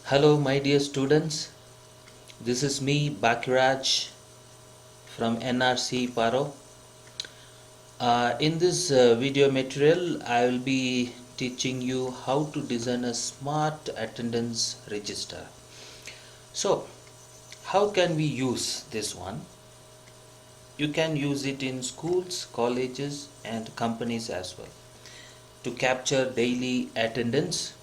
Hello, my dear students. This is me, Bakiraj from NRC Paro. In this video material, I will be teaching you how to design a smart attendance register. So, how can we use this one? You can use it in schools, colleges, and companies as well to capture daily attendance,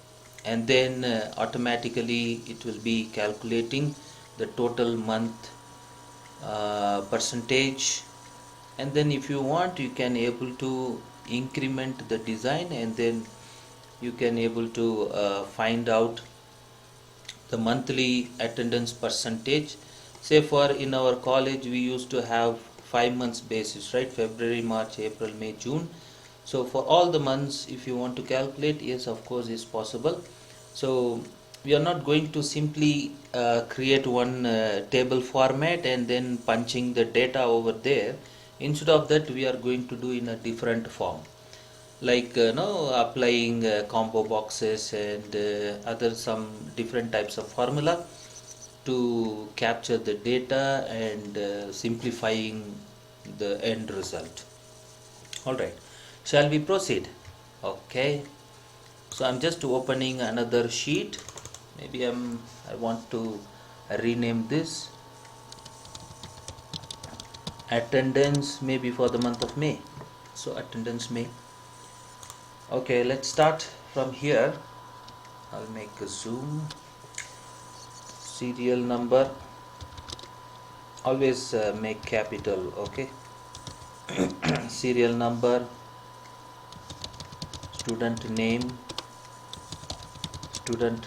and then automatically it will be calculating the total month percentage. And then if you want, you can able to increment the design, and then you can able to find out the monthly attendance percentage. Say for in our college we used to have 5 months basis, right? February, March, April, May, June. So for all the months, if you want to calculate, yes, of course is possible. So we are not going to simply create one table format and then punching the data over there. Instead of that, we are going to do in a different form, like applying combo boxes and other some different types of formula to capture the data and simplifying the end result. All right, shall we proceed? Okay, so I'm just opening another sheet. Maybe I want to rename this attendance, maybe for the month of May. So attendance May. Okay, let's start from here. I'll make a zoom. Serial number, always make capital, okay? Serial number, student name, student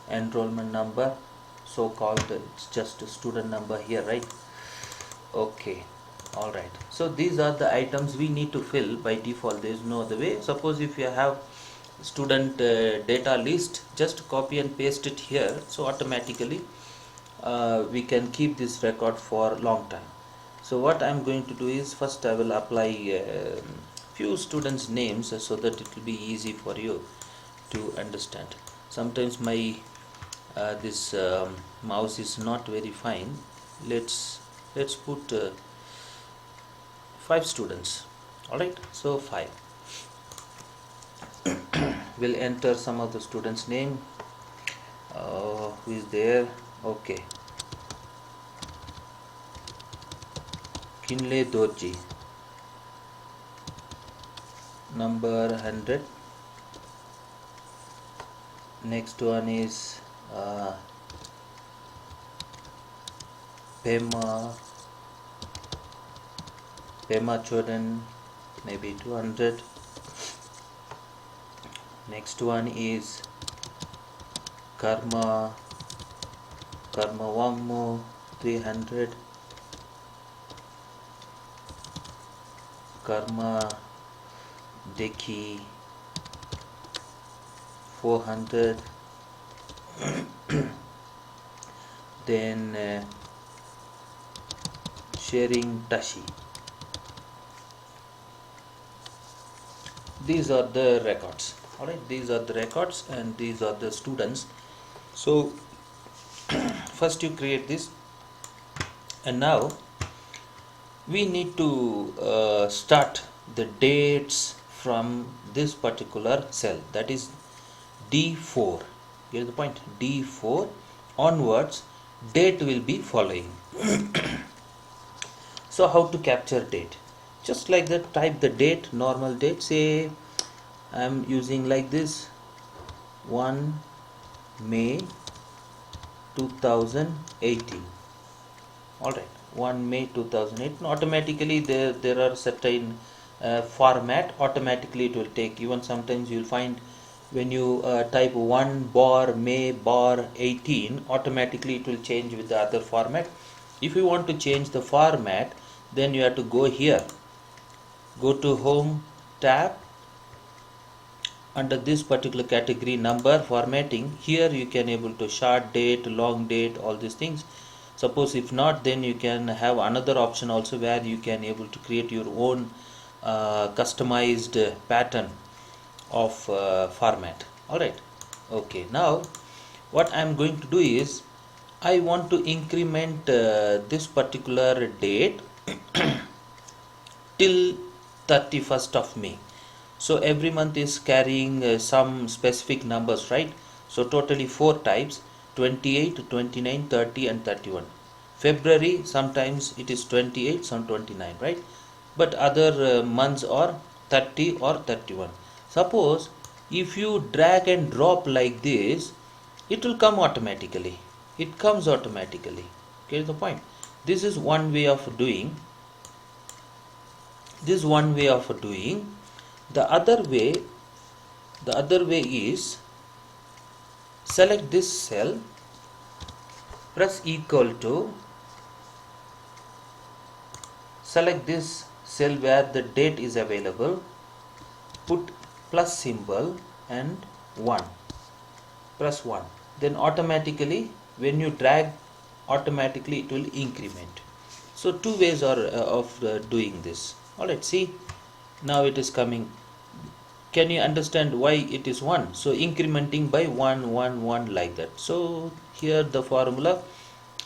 enrollment number, so called, it's just a student number here, right? Okay, all right. So these are the items we need to fill by default. There is no other way. Suppose if you have student data list, just copy and paste it here, so automatically we can keep this record for long time. So what I'm going to do is, first I will apply few students names so that it will be easy for you to understand. Sometimes my this mouse is not very fine. Let's put 5 students. All right, so 5. We'll enter some of the students name. Who is there? Okay, Kinle Dorji, number 100. Next one is Pema Chodan, maybe 200. Next one is Karma Wangmo, 300. Karma Deki, 400. Then Sharing Tashi. These are the records. All right, these are the records and these are the students. So first you create this, and now we need to start the dates from this particular cell, that is D4. Get the point? D4 onwards, date will be following. So how to capture date? Just like that, type the date, normal date. Say I'm using like this, 1 May 2018. All right, 1 May 2018. Automatically there are certain format, automatically it will take. Even sometimes you'll find when you type 1 bar May bar 18, automatically it will change with the other format. If you want to change the format, then you have to go here, go to home tab. Under this particular category, number formatting, here you can able to short date, long date, all these things. Suppose if not, then you can have another option also where you can able to create your own customized pattern of format. All right, okay. Now what I am going to do is I want to increment this particular date till 31st of May. So every month is carrying some specific numbers, right? So totally 4 types: 28, 29, 30 and 31. February, sometimes it is 28, some 29, right? But other months are 30 or 31. Suppose if you drag and drop like this, it will come automatically. It comes automatically. Get the point? This is one way of doing. This is one way of doing. The other way is select this cell, press equal to, select this cell where the date is available, put plus symbol and 1, press 1, then automatically when you drag, automatically it will increment. So two ways are of doing this. Alright, see, now it is coming. Can you understand why it is 1? So incrementing by 1 1 1 like that. So here the formula,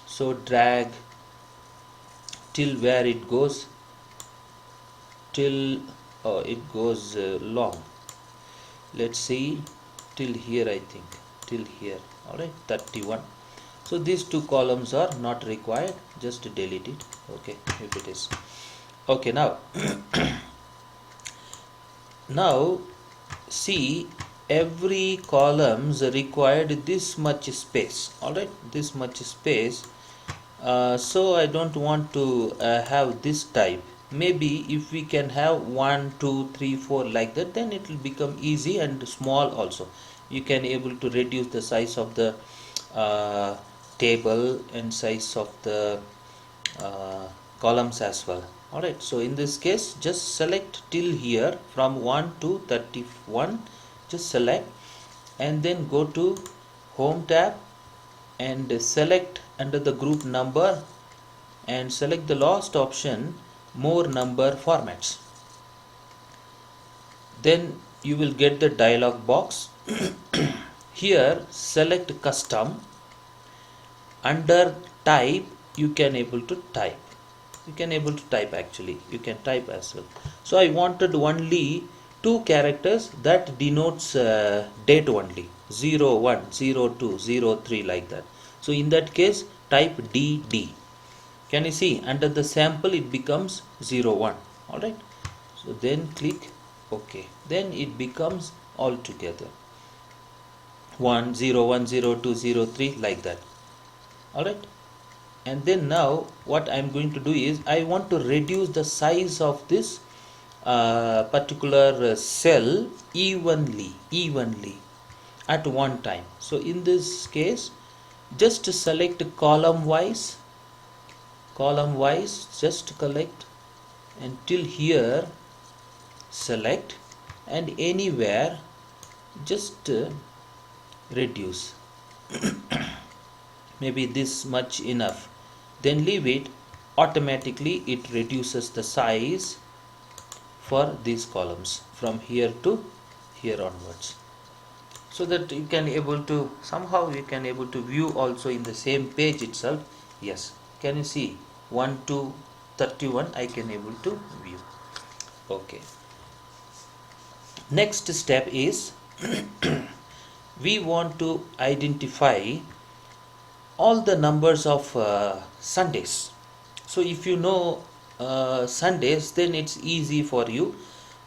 so drag till where it goes, till it goes long, let's see, till here, I think till here. Alright, 31. So these two columns are not required, just delete it. Okay, if it is okay. Now now see, every columns required this much space. Alright, this much space. So I don't want to have this type. Maybe if we can have 1 2 3 4 like that, then it will become easy and small also. You can able to reduce the size of the table and size of the columns as well. Alright, so in this case just select till here from 1 to 31, just select and then go to home tab and select under the group number and select the last option, more number formats. Then you will get the dialog box. Here select custom, under type you can able to type. You can able to type, actually you can type as well. So I wanted only 2 characters that denotes date only, 01, 02, 03 like that. So in that case type DD. Can you see under the sample it becomes 01. Alright, so then click OK. Then it becomes all together 1 0 1 0 2 0 3 like that. Alright, and then now what I am going to do is I want to reduce the size of this particular cell evenly at one time. So in this case just select column wise, just collect until here, select, and anywhere just reduce. Maybe this much enough, then leave it. Automatically it reduces the size for these columns from here to here onwards, so that you can able to somehow you can able to view also in the same page itself. Yes, can you see 1 to 31 I can able to view. Okay, next step is we want to identify all the numbers of Sundays. So if you know Sundays, then it's easy for you.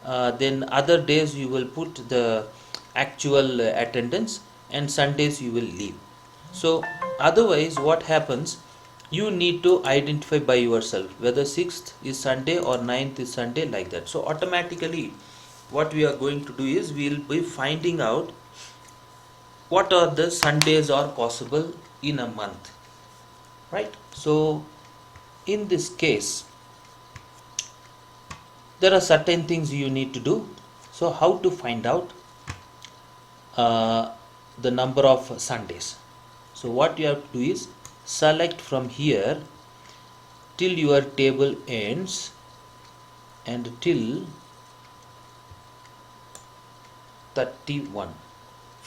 Then other days you will put the actual attendance, and Sundays you will leave. So otherwise what happens, you need to identify by yourself whether 6th is Sunday or 9th is Sunday, like that. So automatically what we are going to do is we will be finding out what are the Sundays are possible in a month, right? So in this case there are certain things you need to do. So how to find out the number of Sundays? So what you have to do is select from here till your table ends and till 31.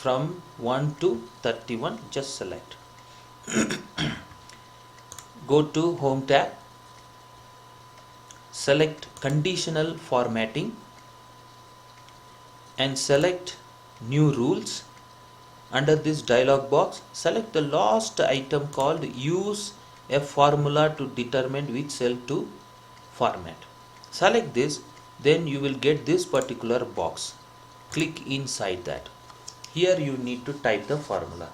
from 1 to 31, just select. Go to Home tab, select Conditional Formatting and select New Rules. Under this dialog box, select the last item called Use a formula to determine which cell to format. Select this, then you will get this particular box. Click inside that. Here you need to type the formula.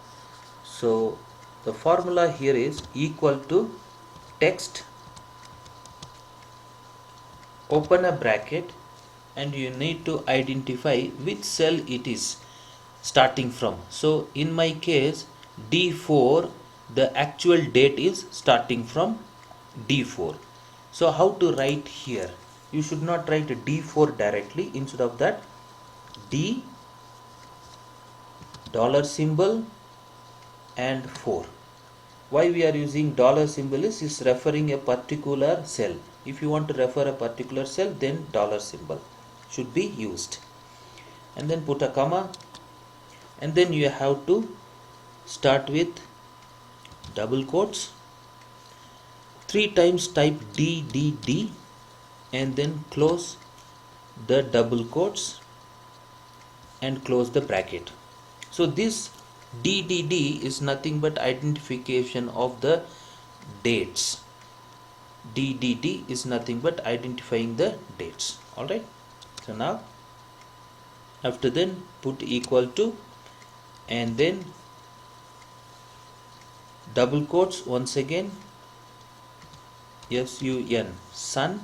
So the formula here is equal to text, open a bracket, and you need to identify which cell it is starting from. So in my case D4, the actual date is starting from D4. So how to write here? You should not write D4 directly. Instead of that, D dollar symbol and 4. Why we are using dollar symbol is referring a particular cell. If you want to refer a particular cell, then dollar symbol should be used. And then put a comma, and then you have to start with double quotes. 3 times type DDD and then close the double quotes and close the bracket. So this DDD is nothing but identification of the dates. DDD is nothing but identifying the dates. Alright. So now after then put equal to and then double quotes once again, SUN, sun.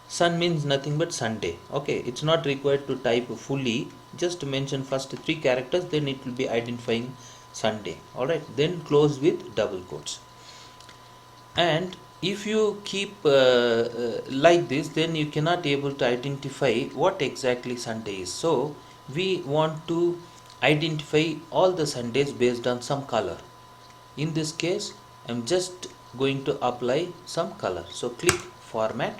Sun means nothing but Sunday. Okay, it's not required to type fully, just mention first 3 characters, then it will be identifying Sunday. Alright, then close with double quotes. And if you keep like this, then you cannot able to identify what exactly Sunday is. So we want to identify all the Sundays based on some color. In this case, I'm just going to apply some color. So click Format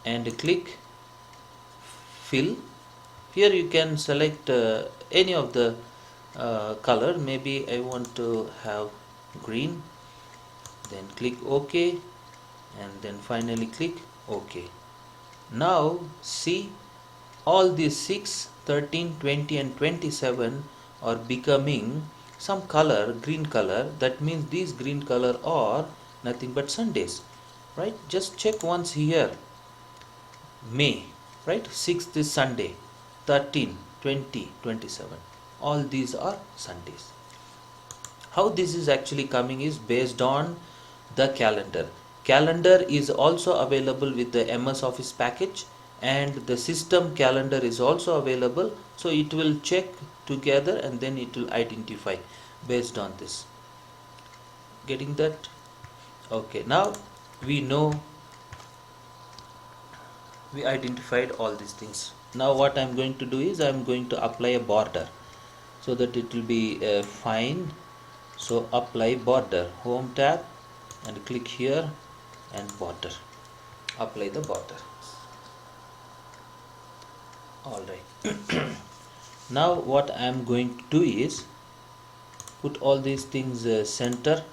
and click Fill. Here you can select any of the color. Maybe I want to have green. Then click OK and then finally click OK. Now see, all these 6, 13, 20 and 27 are becoming some color, green color. That means these green color are nothing but Sundays, right? Just check once here. May, right? 6th is Sunday, 13, 20, 27. All these are Sundays. How this is actually coming is based on the calendar. Calendar is also available with the MS Office package, and the system calendar is also available. So it will check together and then it will identify based on this. Getting that? Okay, now we know we identified all these things. Now what I'm going to do is I'm going to apply a border so that it will be fine. So apply border, Home tab and click here and border. Apply the border. Alright. Now what I am going to do is put all these things center,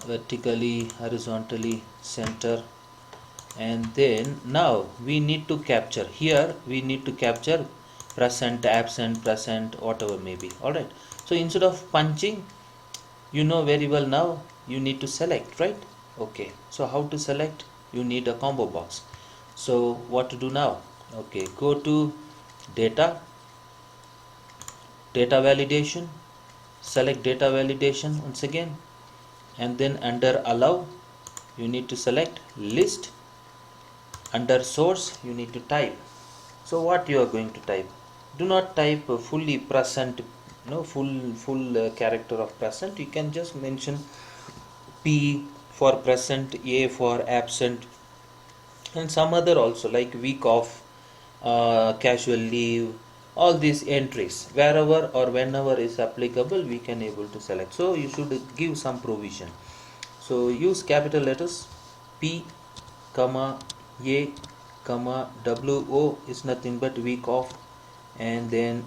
vertically, horizontally, center, and then now we need to capture. Here we need to capture present, absent, present, whatever may be. Alright. So instead of punching, you know very well now you need to select, right? Okay. So how to select? You need a combo box. So what to do now? Okay, go to data, data validation, select data validation once again, and then under allow you need to select list. Under source you need to type. So what you are going to type? Do not type fully present, full character of present. You can just mention P for present, A for absent, and some other also like week off, casual leave. All these entries, wherever or whenever is applicable, we can able to select. So you should give some provision. So use capital letters P, comma, A, comma WO is nothing but week off, and then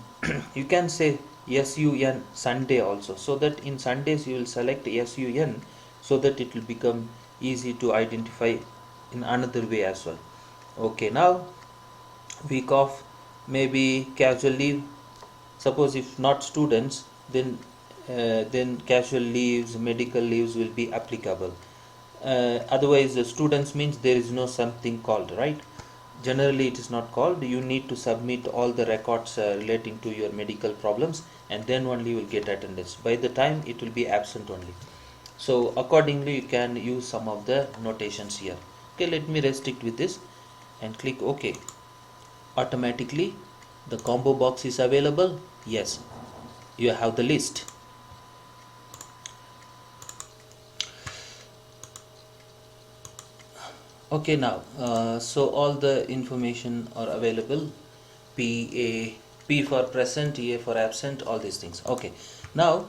you can say SUN Sunday also, so that in Sundays you will select SUN, so that it will become easy to identify in another way as well. Okay, now week off, maybe casual leave. Suppose if not students, then casual leaves, medical leaves will be applicable. Otherwise the students means there is no something called, right? Generally it is not called. You need to submit all the records relating to your medical problems, and then only you will get attendance. By the time it will be absent only. So accordingly you can use some of the notations here. Okay, let me restrict with this and click OK. Automatically the combo box is available. Yes, you have the list. Okay, now so all the information are available. P for present, A for absent, all these things. Okay, now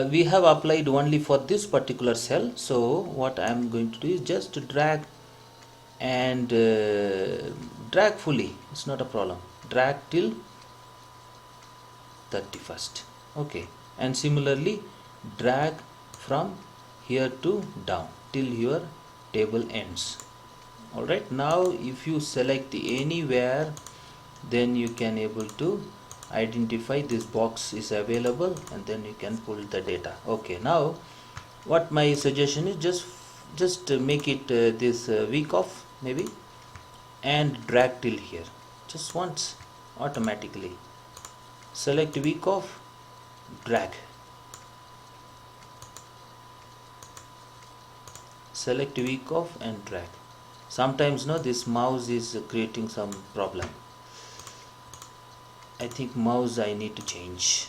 we have applied only for this particular cell. So what I am going to do is just to drag and drag fully. It's not a problem. Drag till 31st. Okay, and similarly drag from here to down till your table ends. Alright, now if you select anywhere, then you can able to identify this box is available, and then you can pull the data. Okay, now what my suggestion is, just make it this week off maybe, and drag till here just once. Automatically select week off, drag, select week off and drag. Sometimes no, this mouse is creating some problem. I think mouse I need to change.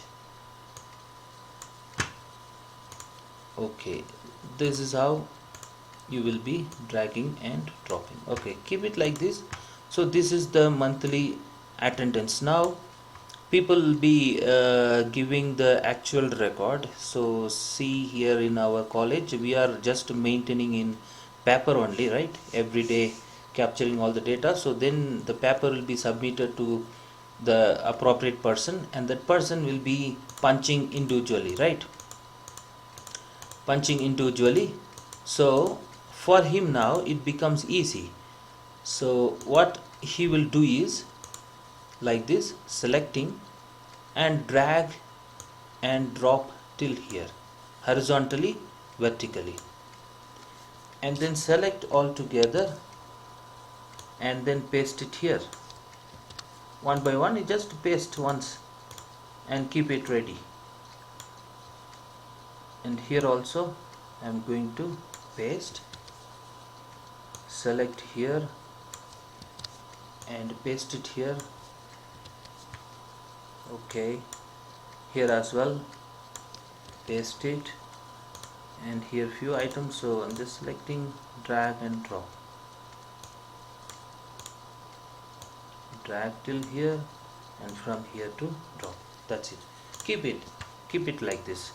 Okay, this is how you will be dragging and dropping. Okay, keep it like this. So this is the monthly attendance. Now people will be giving the actual record. So see here in our college we are just maintaining in paper only, right? Every day capturing all the data. So then the paper will be submitted to the appropriate person, and that person will be punching individually, right? Punching individually. So for him now it becomes easy. So what he will do is like this, selecting and drag and drop till here, horizontally, vertically, and then select all together and then paste it here. One by one, you just paste once and keep it ready. And here also I am going to paste, select here and paste it here. Okay, here as well paste it, and here few items. So I'm just selecting, drag and drop, drag till here, and from here to drop. That's it. Keep it like this.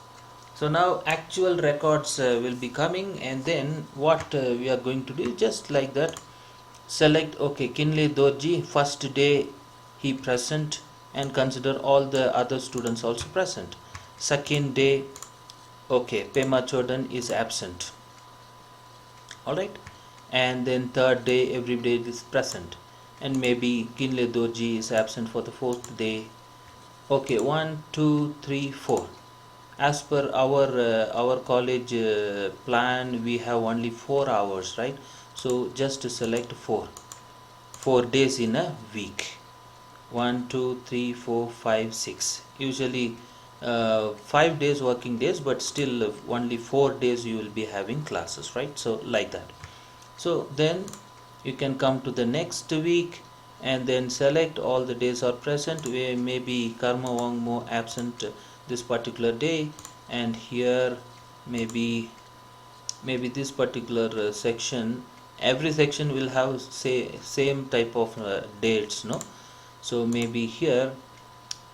So now actual records will be coming, and then what we are going to do, just like that, select, okay, Kinley Dorji, first day he present, and consider all the other students also present. Second day, okay, Pema Chodan is absent. Alright, and then third day everybody is present, and maybe Kinle Dorji is absent for the fourth day. Okay, 1 2 3 4. As per our college plan, we have only 4 hours, right? So just to select 4 days in a week. 1 2 3 4 5 6. Usually 5 days working days, but still only 4 days you will be having classes, right? So like that. So then you can come to the next week and then select all the days are present. Where maybe Karma Wangmo absent this particular day, and here maybe this particular section, every section will have say same type of dates, no? So maybe here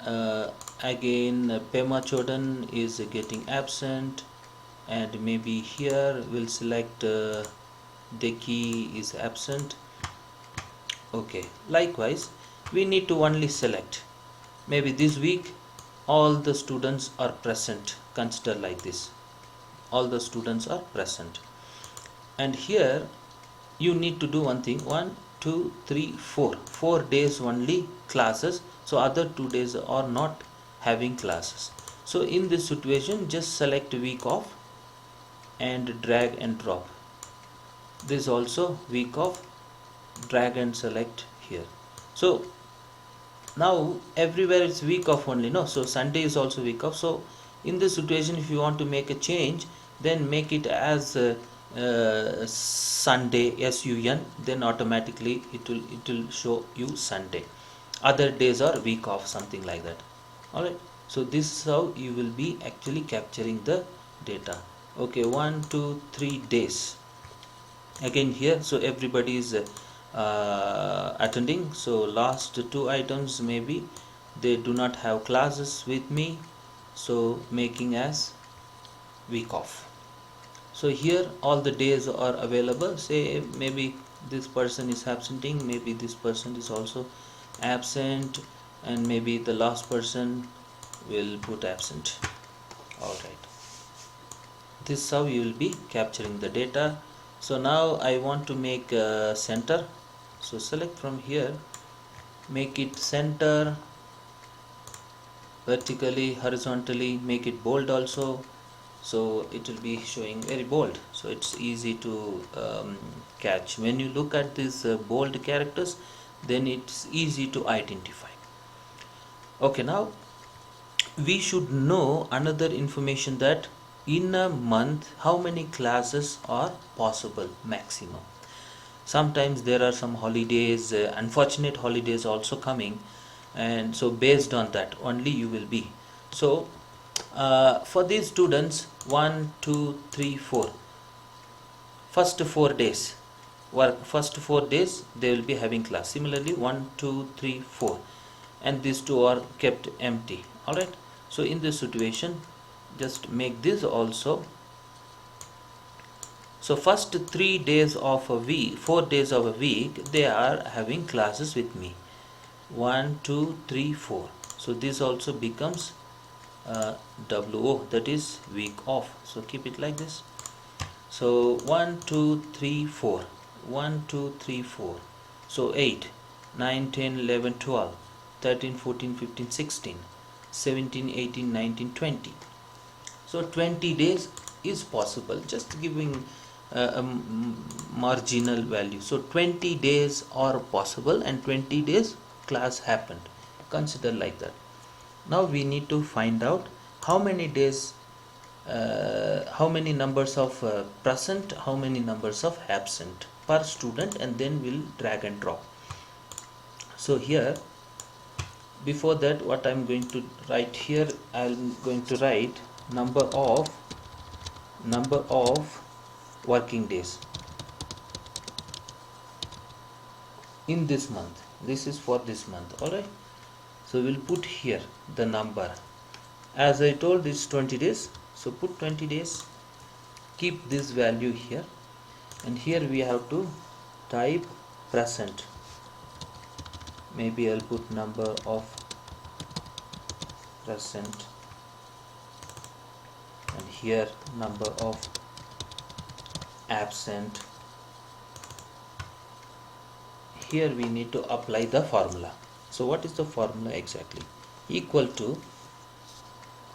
again Pema Chodan is getting absent, and maybe here we'll select Deki is absent. Okay, likewise we need to only select, maybe this week all the students are present, consider like this, all the students are present. And here you need to do one thing, 4 days only classes, so other 2 days are not having classes. So in this situation just select week off and drag and drop, this also week off, drag and select here. So now everywhere it's week off only, no, so Sunday is also week off. So in this situation if you want to make a change, then make it as Sunday, SUN, then automatically it will show you Sunday. Other days are week off, something like that. Alright, so this is how you will be actually capturing the data. Okay, 1 2 3 days again here, so everybody is attending. So last 2 items maybe they do not have classes with me, so making as week off. So here all the days are available, say maybe this person is absenting, maybe this person is also absent, and maybe the last person will put absent. Alright, this is how you will be capturing the data. So now I want to make a center, so select from here, make it center, vertically, horizontally, make it bold also, so it will be showing very bold, so it's easy to catch. When you look at these bold characters, then it's easy to identify. Okay, now we should know another information, that in a month how many classes are possible maximum. Sometimes there are some holidays, unfortunate holidays also coming, and so based on that only you will be. So for these students 1 2 3 4, first 4 days work, first 4 days they will be having class. Similarly 1 2 3 4, and these two are kept empty. Alright, so in this situation just make this also. So first 3 days of a week, 4 days of a week, they are having classes with me, 1 2 3 4. So this also becomes WO, that is week off, so keep it like this. So 1 2 3 4, 1 2 3 4, so 8 9 10 11 12 13 14 15 16 17 18 19 20. So 20 days is possible, just giving a marginal value. So 20 days are possible and 20 days class happened, consider like that. Now we need to find out how many days, how many numbers of present, how many numbers of absent per student, and then we'll drag and drop. So here, before that, what I'm going to write here, I'm going to write number of working days in this month. This is for this month. Alright, so we'll put here the number, as I told this 20 days, so put 20 days, keep this value here, and here we have to type present. Maybe I'll put number of present, and here number of absent. Here we need to apply the formula. So what is the formula exactly? Equal to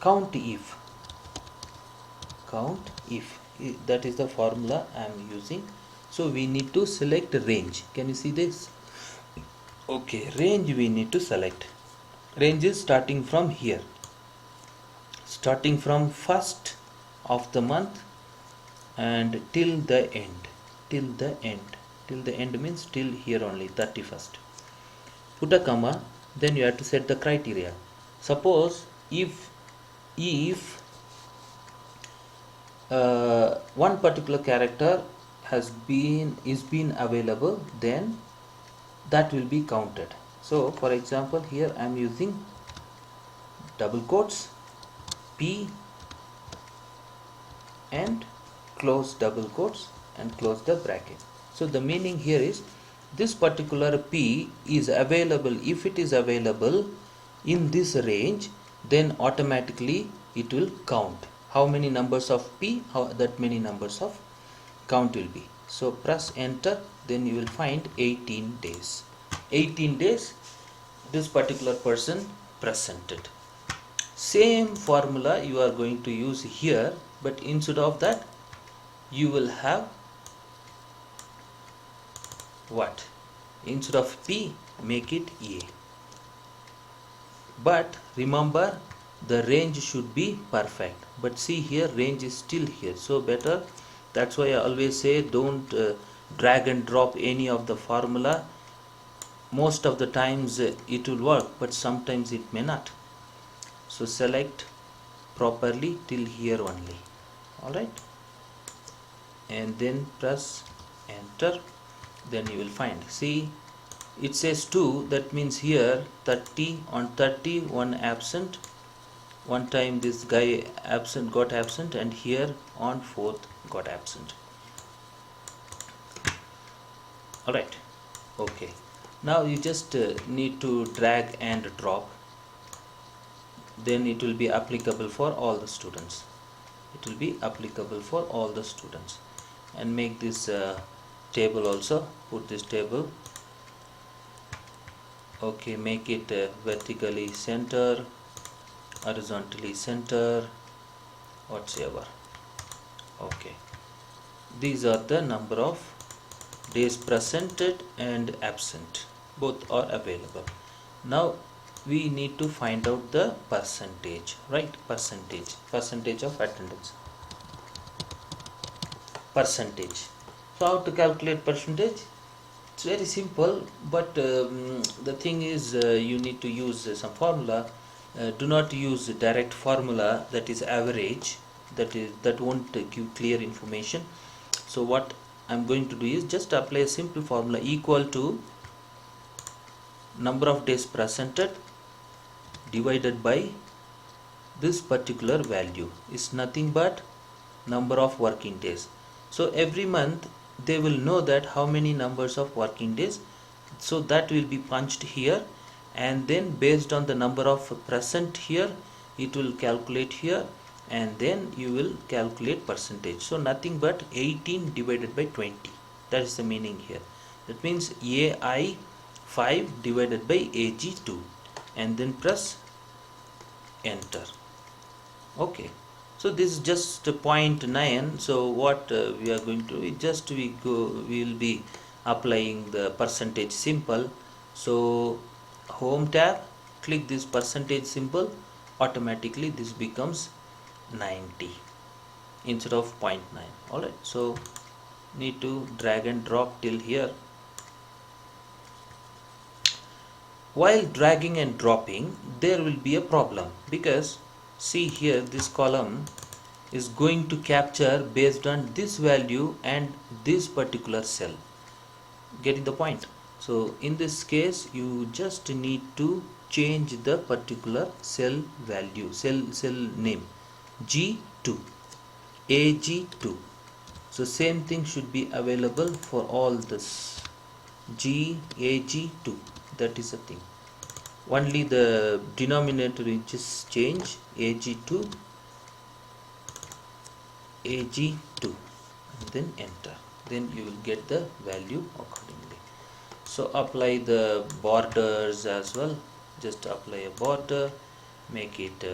count if, that is the formula I am using. So we need to select range. Can you see this? Okay, range we need to select. Range is starting from here, starting from 1st of the month and till the end. Till the end means till here only, 31st. Put a comma, then you have to set the criteria. Suppose if one particular character is been available, then that will be counted. So for example, here I am using double quotes P and close double quotes and close the bracket. So the meaning here is this particular P is available. If it is available in this range, then automatically it will count how many numbers of P, how that many numbers of count will be. So press enter, then you will find 18 days. 18 days this particular person presented. Same formula you are going to use here, but instead of that you will have what? Instead of P, make it A. But remember, the range should be perfect. But see here, range is still here. So better, that's why I always say don't drag and drop any of the formula. Most of the times it will work, but sometimes it may not. So select properly till here only. Alright. And then press enter. Then you will find, see, it says 2, that means here 30, on 30 one absent, one time this guy absent got absent, and here on 4th got absent. Alright, okay, now you just need to drag and drop, then it will be applicable for all the students. It will be applicable for all the students. And make this table also, put this table, okay, make it vertically center, horizontally center, whatsoever. Okay, these are the number of days presented and absent, both are available. Now we need to find out the percentage, right? Percentage of attendance. Percentage. So how to calculate percentage? It's very simple, but the thing is you need to use some formula. Do not use direct formula, that is average, that won't give clear information. So what I'm going to do is just apply a simple formula, equal to number of days presented divided by this particular value is nothing but number of working days. So every month they will know that how many numbers of working days, so that will be punched here, and then based on the number of present here it will calculate here, and then you will calculate percentage. So nothing but 18 divided by 20, that is the meaning here. That means AI 5 divided by AG 2, and then press enter. Okay, so this is just 0.9. so what we are going to do, we will be applying the percentage symbol. So home tab, click this percentage symbol, automatically this becomes 90 instead of 0.9. Alright, so need to drag and drop till here. While dragging and dropping, there will be a problem, because see here, this column is going to capture based on this value and this particular cell. Getting the point? So in this case you just need to change the particular cell value, cell name, G2, AG2. So same thing should be available for all this, GAG2, that is the thing. Only the denominator will just change, AG2, AG2, and then enter. Then you will get the value accordingly. So apply the borders as well. Just apply a border, make it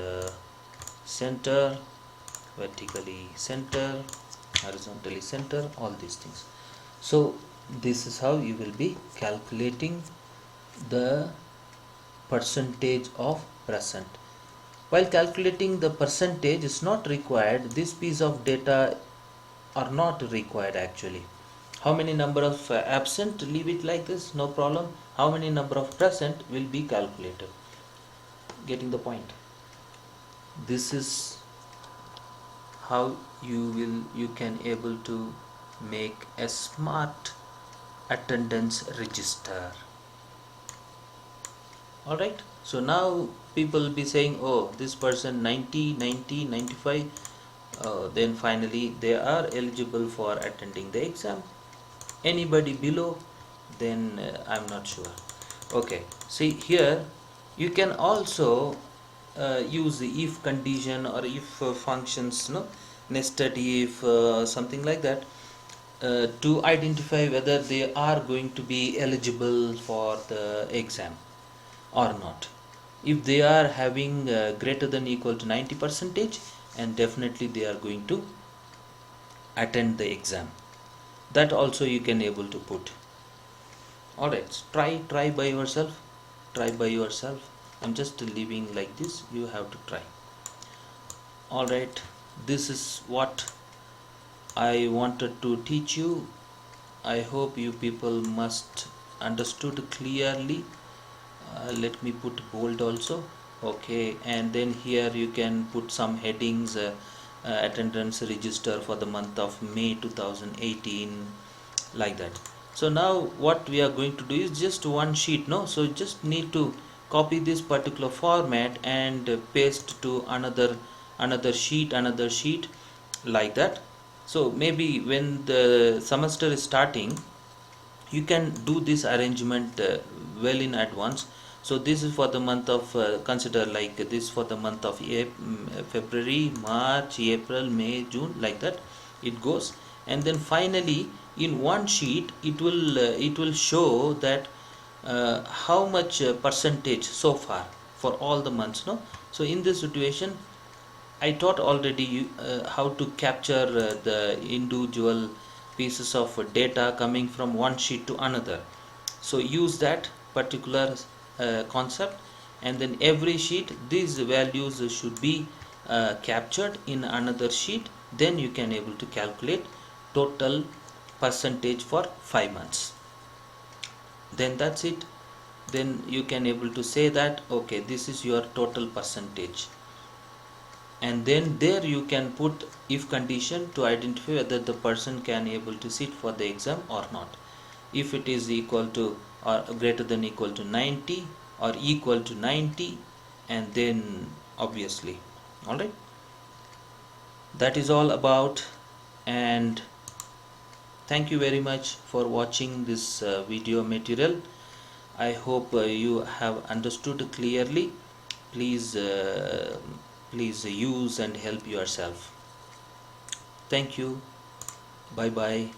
center, vertically center, horizontally center, all these things. So this is how you will be calculating the percentage of present. While calculating the percentage is not required, this piece of data are not required actually. How many number of absent, leave it like this, no problem. How many number of present will be calculated. Getting the point? This is how you can able to make a smart attendance register. Alright, so now people will be saying, oh, this person 90, 90, 95, then finally they are eligible for attending the exam. Anybody below, then I'm not sure. Okay, see here you can also use the if condition or if functions, no, nested if, something like that, to identify whether they are going to be eligible for the exam or not. If they are having greater than equal to 90 percentage, and definitely they are going to attend the exam. That also you can able to put. Alright, try by yourself. Try by yourself. I'm just leaving like this. You have to try. Alright, this is what I wanted to teach you. I hope you people must understood clearly. Let me put bold also. Okay, and then here you can put some headings, attendance register for the month of May 2018, like that. So now what we are going to do is just one sheet, no, so just need to copy this particular format and paste to another sheet, like that. So maybe when the semester is starting, you can do this arrangement well in advance. So this is for the month of, consider like this for the month of February, March, April, May, June, like that it goes. And then finally in one sheet it will show that how much percentage so far for all the months, no. So in this situation I taught already how to capture the individual pieces of data coming from one sheet to another. So use that particular concept, and then every sheet these values should be captured in another sheet. Then you can able to calculate total percentage for 5 months. Then that's it. Then you can able to say that okay, this is your total percentage, and then there you can put if condition to identify whether the person can able to sit for the exam or not. If it is equal to or greater than equal to 90 or equal to 90, and then obviously. All right, that is all about. And thank you very much for watching this video material. I hope you have understood clearly. Please use and help yourself. Thank you. Bye bye.